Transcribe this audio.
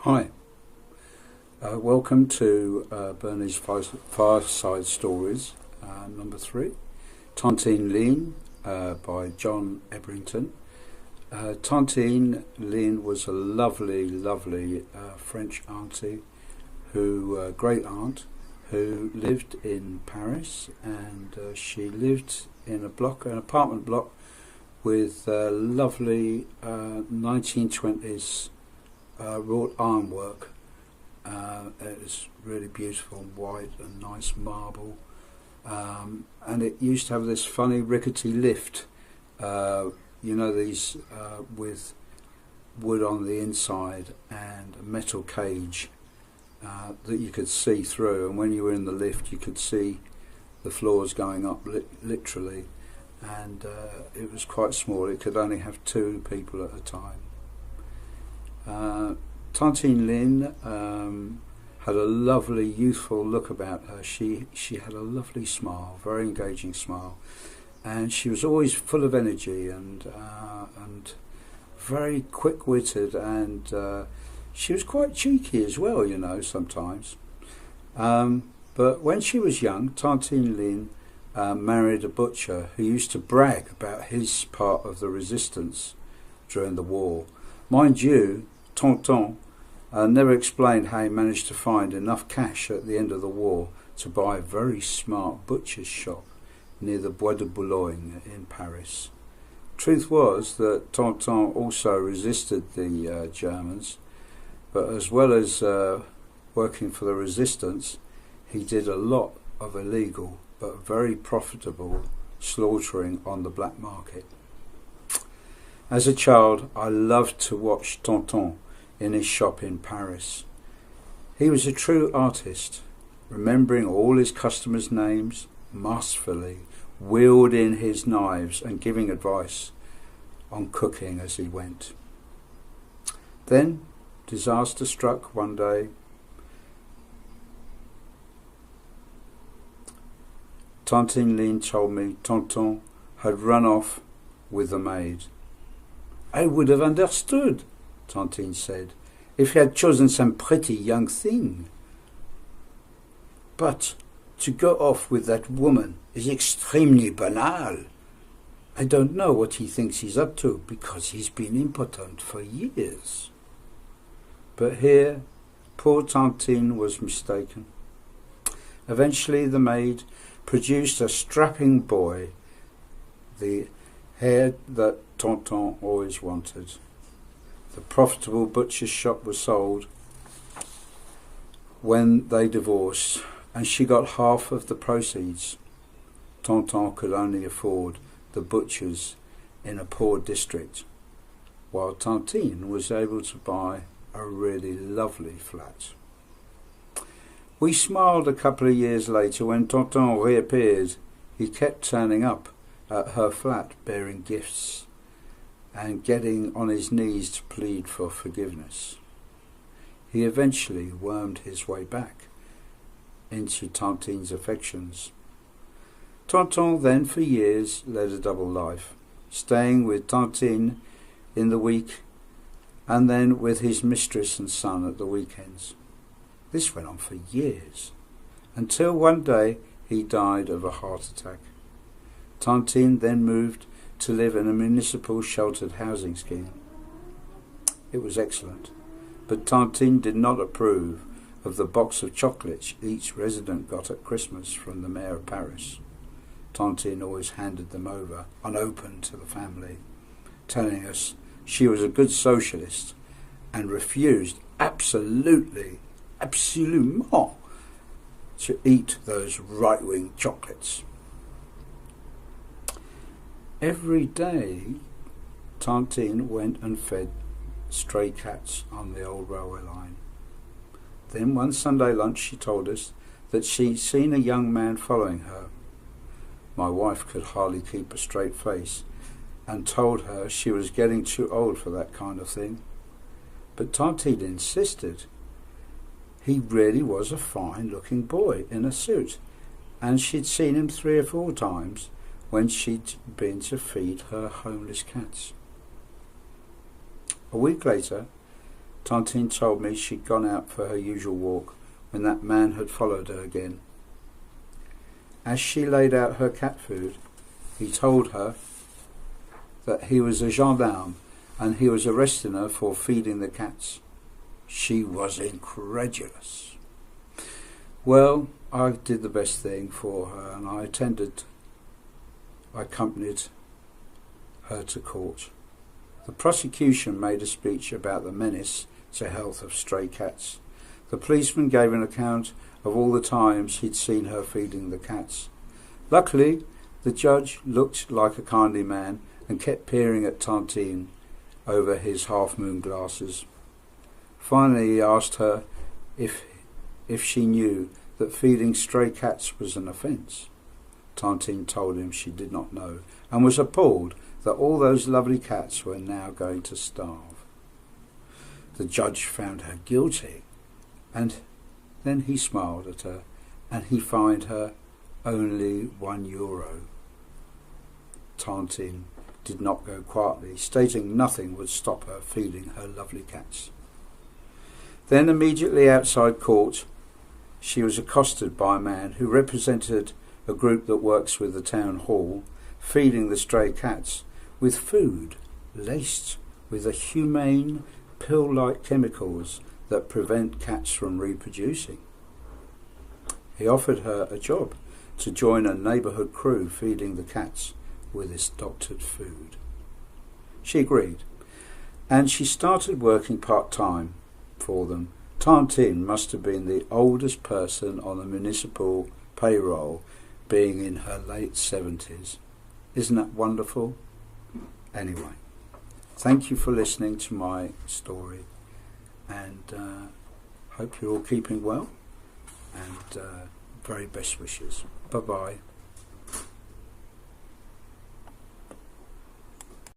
Hi, welcome to Bernie's Fireside Stories, number 3, Tantine by John Ebrington. Tantine was a lovely French auntie, great aunt, who lived in Paris, and she lived in an apartment block with lovely 1920s wrought ironwork. It was really beautiful and white and nice marble, and it used to have this funny rickety lift, these with wood on the inside and a metal cage that you could see through, and when you were in the lift you could see the floors going up literally, and it was quite small. It could only have 2 people at a time. Tantine had a lovely youthful look about her. She had a lovely smile, very engaging smile, and she was always full of energy and very quick-witted, and she was quite cheeky as well, sometimes. But when she was young, Tantine married a butcher who used to brag about his part of the resistance during the war. Mind you, Tantine never explained how he managed to find enough cash at the end of the war to buy a very smart butcher's shop near the Bois de Boulogne in Paris. Truth was that Tantine also resisted the Germans, but as well as working for the resistance, he did a lot of illegal but very profitable slaughtering on the black market. As a child, I loved to watch Tantine in his shop in Paris. He was a true artist, remembering all his customers' names, masterfully wielding his knives and giving advice on cooking as he went. Then disaster struck one day. Tantine told me Tantine had run off with the maid. "I would have understood," Tantine said, "if he had chosen some pretty young thing. But to go off with that woman is extremely banal. I don't know what he thinks he's up to, because he's been impotent for years." But here, poor Tantine was mistaken. Eventually the maid produced a strapping boy, the heir that Tantine always wanted. The profitable butcher's shop was sold when they divorced, and she got half of the proceeds. Tantine could only afford the butchers in a poor district, while Tantine was able to buy a really lovely flat. We smiled a couple of years later when Tantine reappeared. He kept turning up at her flat bearing gifts and getting on his knees to plead for forgiveness. He eventually wormed his way back into Tantine's affections. Tantine then for years led a double life, staying with Tantine in the week and then with his mistress and son at the weekends. This went on for years, until one day he died of a heart attack. Tantine then moved to live in a municipal sheltered housing scheme. It was excellent, but Tantine did not approve of the box of chocolates each resident got at Christmas from the mayor of Paris. Tantine always handed them over unopened to the family, telling us she was a good socialist and refused absolument to eat those right-wing chocolates. Every day, Tantine went and fed stray cats on the old railway line. Then one Sunday lunch she told us that she'd seen a young man following her. My wife could hardly keep a straight face and told her she was getting too old for that kind of thing. But Tantine insisted. He really was a fine-looking boy in a suit, and she'd seen him 3 or 4 times when she'd been to feed her homeless cats. A week later, Tantine told me she'd gone out for her usual walk when that man had followed her again. As she laid out her cat food, he told her that he was a gendarme and he was arresting her for feeding the cats. She was incredulous. Well, I did the best thing for her and I accompanied her to court. The prosecution made a speech about the menace to health of stray cats. The policeman gave an account of all the times he'd seen her feeding the cats. Luckily, the judge looked like a kindly man and kept peering at Tantine over his half-moon glasses. Finally, he asked her if she knew that feeding stray cats was an offence. Tantine told him she did not know and was appalled that all those lovely cats were now going to starve. The judge found her guilty, and then he smiled at her and he fined her only €1. Tantine did not go quietly, stating nothing would stop her feeding her lovely cats. Then immediately outside court, she was accosted by a man who represented a group that works with the town hall, feeding the stray cats with food laced with the humane pill-like chemicals that prevent cats from reproducing. He offered her a job to join a neighbourhood crew feeding the cats with this doctored food. She agreed, and she started working part-time for them. Tantine must have been the oldest person on the municipal payroll, being in her late 70s. Isn't that wonderful? Anyway, thank you for listening to my story, and hope you're all keeping well, and very best wishes. Bye-bye.